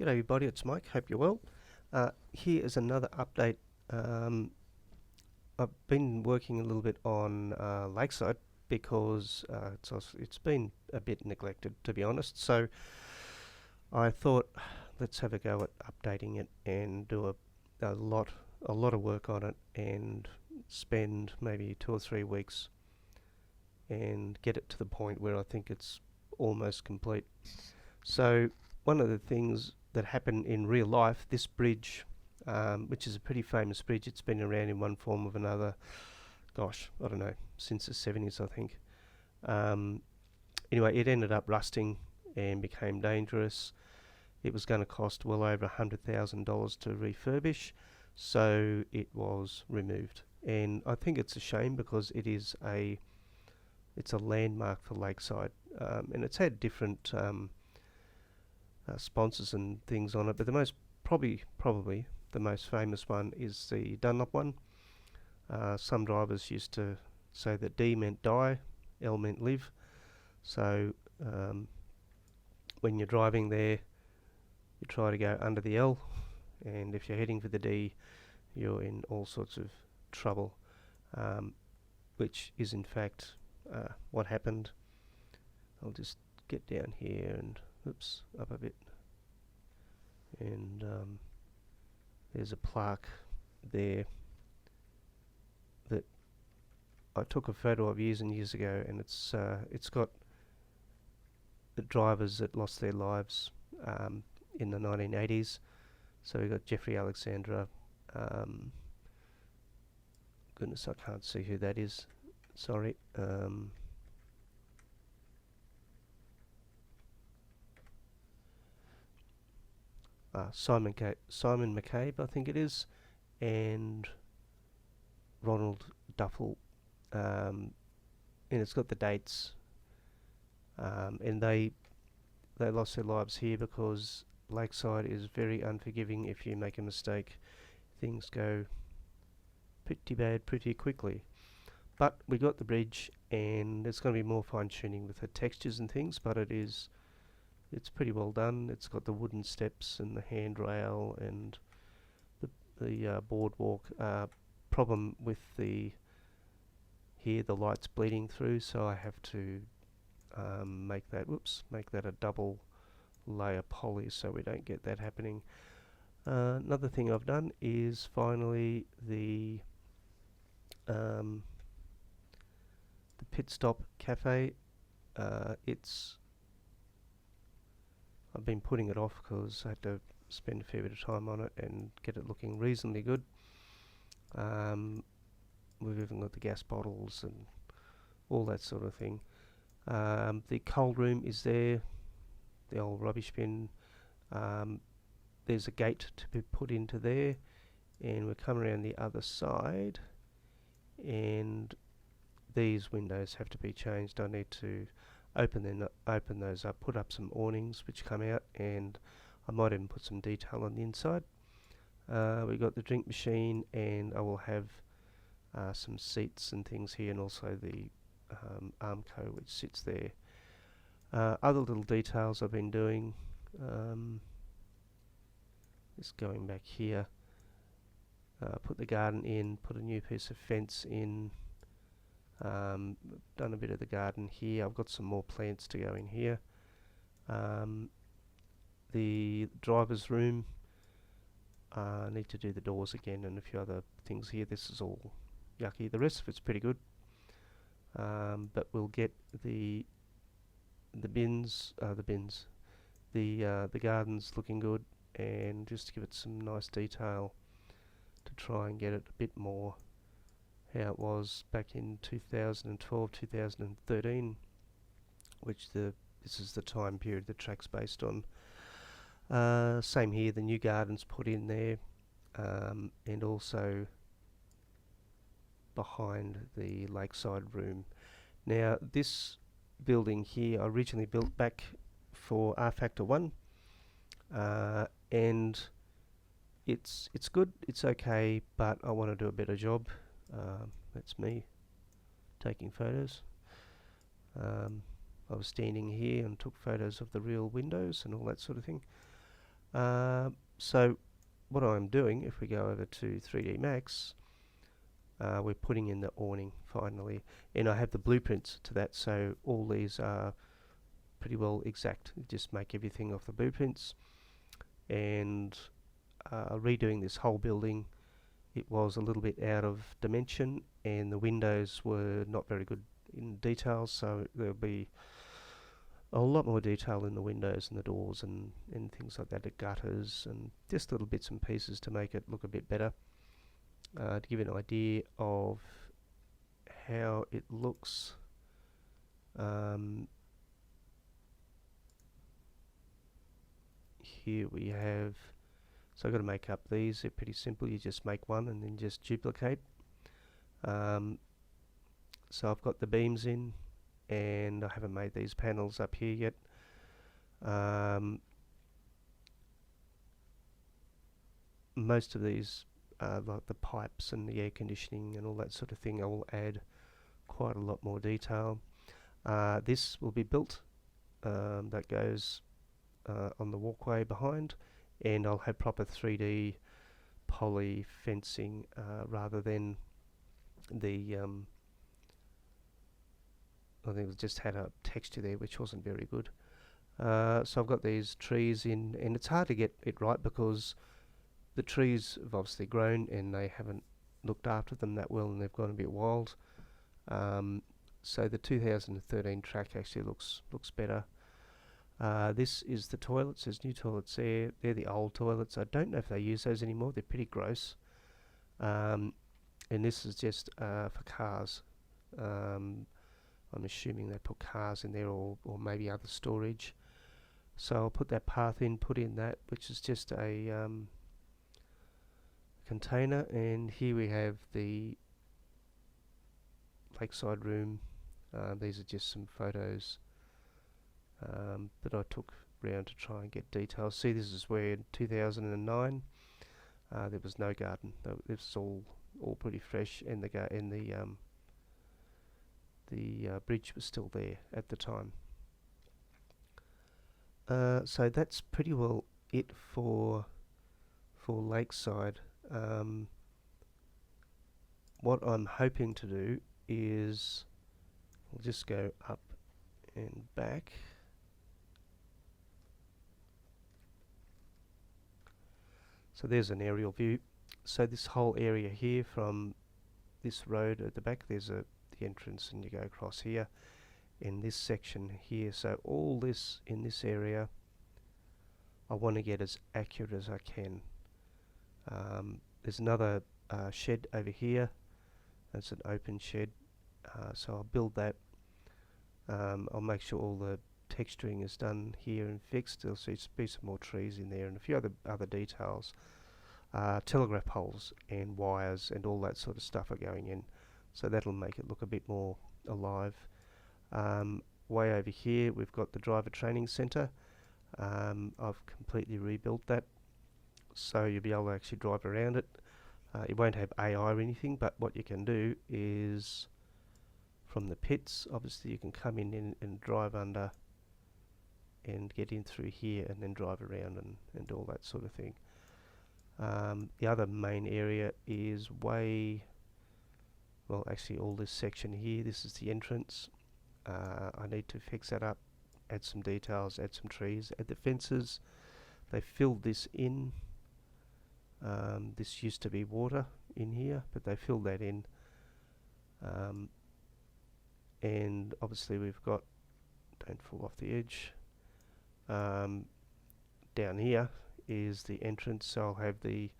G'day everybody, it's Mike, hope you're well. Here is another update. I've been working a little bit on Lakeside because it's been a bit neglected, to be honest. So I thought let's have a go at updating it and do a lot of work on it and spend maybe 2 or 3 weeks and get it to the point where I think it's almost complete. So one of the things that happened in real life, this bridge, which is a pretty famous bridge, it's been around in one form or another, gosh, I don't know, since the 70s I think. Anyway, it ended up rusting and became dangerous. It was going to cost well over $100,000 to refurbish, so it was removed. And I think it's a shame because it's a landmark for Lakeside, and it's had different sponsors and things on it, but the most probably the most famous one is the Dunlop one. Some drivers used to say that D meant die, L meant live. So when you're driving there, you try to go under the L, and if you're heading for the D, you're in all sorts of trouble, which is in fact what happened. I'll just get down here and oops, up a bit, and there's a plaque there that I took a photo of years and years ago, and it's got the drivers that lost their lives in the 1980s. So we've got Jeffrey Alexandra, goodness, I can't see who that is, sorry. Simon McCabe, I think it is, and Ronald Duffel, and it's got the dates, and they lost their lives here because Lakeside is very unforgiving. If you make a mistake, things go pretty bad pretty quickly. But we got the bridge, and there's going to be more fine-tuning with the textures and things, but it's pretty well done. It's got the wooden steps and the handrail and the boardwalk. Problem with the light's bleeding through, so I have to make that a double layer poly so we don't get that happening. Another thing I've done is finally the pit stop cafe. I've been putting it off because I had to spend a fair bit of time on it and get it looking reasonably good. We've even got the gas bottles and all that sort of thing. The cold room is there, the old rubbish bin. There's a gate to be put into there, and we're coming around the other side, and these windows have to be changed. I need to open those up, put up some awnings which come out, and I might even put some detail on the inside. We've got the drink machine, and I will have some seats and things here, and also the Armco which sits there. Other little details I've been doing, just going back here, put the garden in, put a new piece of fence in, done a bit of the garden here. I've got some more plants to go in here. The driver's room, I need to do the doors again and a few other things here. This is all yucky. The rest of it's pretty good, but we'll get the gardens looking good, and just to give it some nice detail to try and get it a bit more how it was back in 2012, 2013, which this is the time period the track's based on. Same here, the new gardens put in there, and also behind the Lakeside room. Now this building here I originally built back for rFactor 1, and it's good, it's okay, but I want to do a better job. That's me taking photos. I was standing here and took photos of the real windows and all that sort of thing. So what I'm doing, if we go over to 3D Max, we're putting in the awning finally, and I have the blueprints to that, so all these are pretty well exact. Just make everything off the blueprints, and redoing this whole building, it was a little bit out of dimension, and the windows were not very good in detail, so there'll be a lot more detail in the windows and the doors and things like that, the gutters, and just little bits and pieces to make it look a bit better. To give you an idea of how it looks, here we have, so I've got to make up these. They're pretty simple. You just make one and then just duplicate. So I've got the beams in, and I haven't made these panels up here yet. Most of these, like the pipes and the air conditioning and all that sort of thing, I will add quite a lot more detail. This will be built, that goes on the walkway behind, and I'll have proper 3D poly fencing rather than the I think it just had a texture there which wasn't very good. So I've got these trees in, and it's hard to get it right because the trees have obviously grown and they haven't looked after them that well, and they've gone a bit wild. So the 2013 track actually looks better. This is the toilets. There's new toilets there. They're the old toilets. I don't know if they use those anymore. They're pretty gross. And this is just for cars. I'm assuming they put cars in there, or maybe other storage. So I'll put that path in, put in that, which is just a container. And here we have the Lakeside room. These are just some photos that I took around to try and get details. See, this is where in 2009 there was no garden. This was all pretty fresh, and the bridge was still there at the time. So that's pretty well it for Lakeside. What I'm hoping to do is, we'll just go up and back. So there's an aerial view. So this whole area here, from this road at the back, there's the entrance, and you go across here in this section here. So all this in this area, I want to get as accurate as I can. There's another shed over here. That's an open shed. So I'll build that. I'll make sure all the texturing is done here and fixed. There'll be some more trees in there and a few other details. Telegraph poles and wires and all that sort of stuff are going in, so that'll make it look a bit more alive. Way over here we've got the driver training centre. I've completely rebuilt that, so you'll be able to actually drive around it. It won't have AI or anything, but what you can do is, from the pits, obviously you can come in and drive under and get in through here and then drive around and all that sort of thing. The other main area is actually all this section here. This is the entrance. I need to fix that up, add some details, add some trees, add the fences. They filled this in. This used to be water in here, but they filled that in. And obviously we've got, don't fall off the edge, down here is the entrance, so I'll have the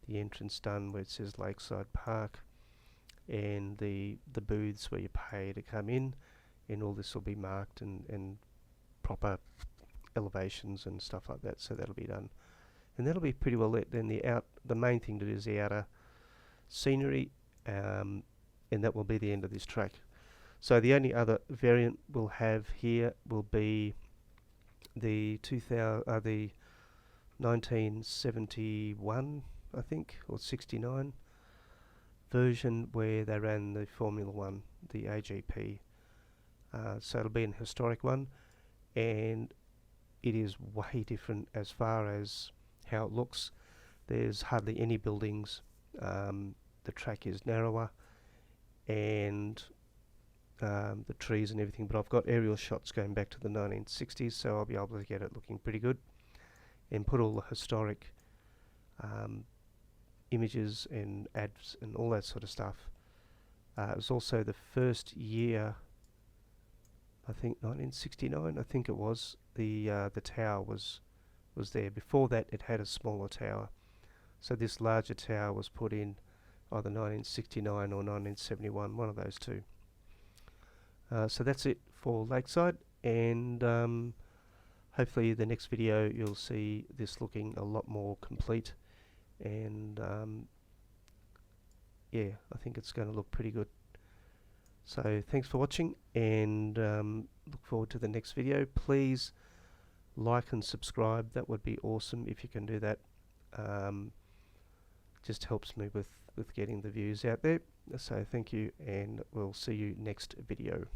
entrance done where it says Lakeside Park, and the booths where you pay to come in, and all this will be marked and proper elevations and stuff like that, so that'll be done. And that'll be pretty well lit. Then the main thing to do is the outer scenery, and that will be the end of this track. So the only other variant we'll have here will be the 1971, I think, or 69 version where they ran the Formula 1, the AGP. So it'll be an historic one, and it is way different as far as how it looks. There's hardly any buildings. The track is narrower, and the trees and everything, but I've got aerial shots going back to the 1960s, so I'll be able to get it looking pretty good and put all the historic images and ads and all that sort of stuff. It was also the first year, I think 1969, I think it was, the tower was there. Before that it had a smaller tower, so this larger tower was put in either 1969 or 1971, one of those two. So that's it for Lakeside, and hopefully the next video you'll see this looking a lot more complete, and yeah, I think it's going to look pretty good. So thanks for watching, and look forward to the next video. Please like and subscribe, that would be awesome if you can do that. Just helps me with getting the views out there. So thank you, and we'll see you next video.